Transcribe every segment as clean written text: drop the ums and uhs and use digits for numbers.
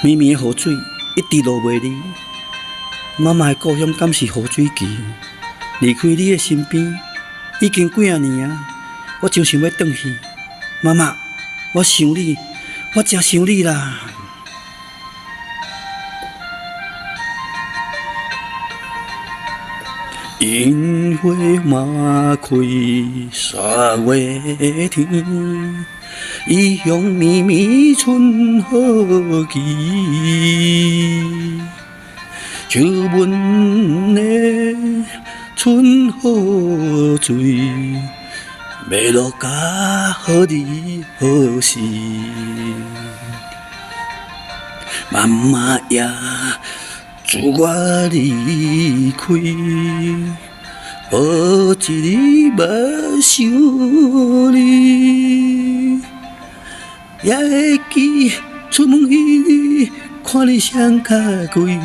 绵绵的雨水一直落袂离，妈妈的故乡敢是雨水奇？离开你的身边已经几啊年啊，我真想要转去。妈妈，我想你，我真想你啦。樱花马开三月天，异乡绵绵春何期？秋分的春何醉？要落甲何日何时？妈妈呀，自我离开，无一日无想你，也会记出门迄日看你双脚跪，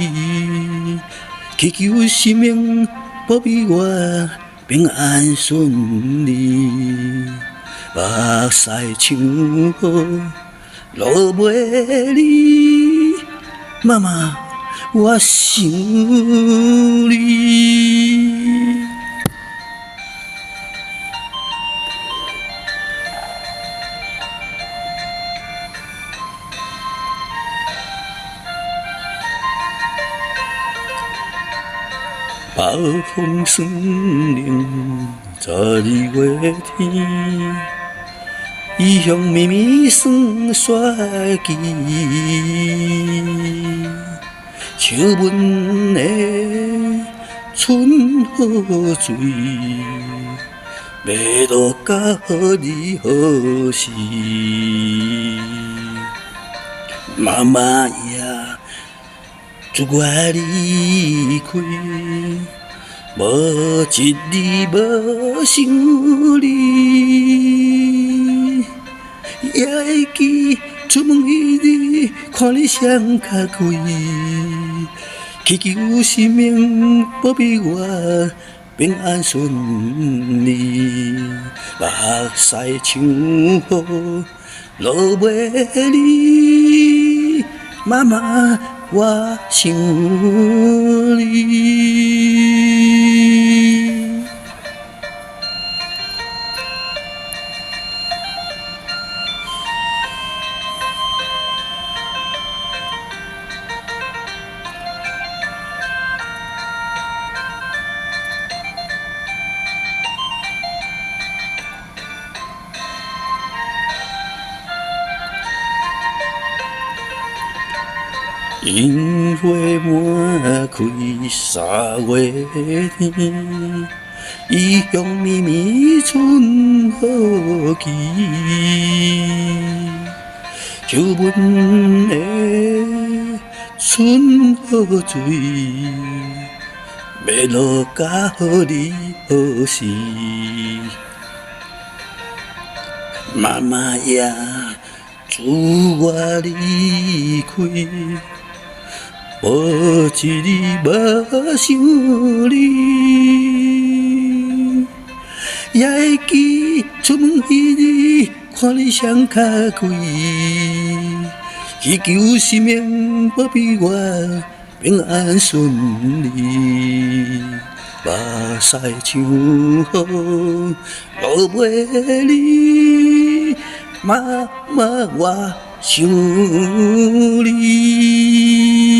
祈求生命保庇我平安顺利。目屎像雨落袂离，妈妈，我想你。北风霜冷12月天，异乡绵绵霜雪奇。秋分的春何醉？要落甲何日何时？妈妈呀，自我离开，无一日无想你，也会记出门迄日看你双脚跪，祈求生命保庇我平安顺利。目屎像雨落袂离，妈妈，我想你。樱花满开三月天，异乡绵绵春何期？秋分的春何醉？要落甲何日何时？妈妈呀，自我离开，无一日无想你，也会记出门迄日看你双脚跪，祈求生命保庇我平安顺利。目屎像雨落袂离，妈妈，我想你。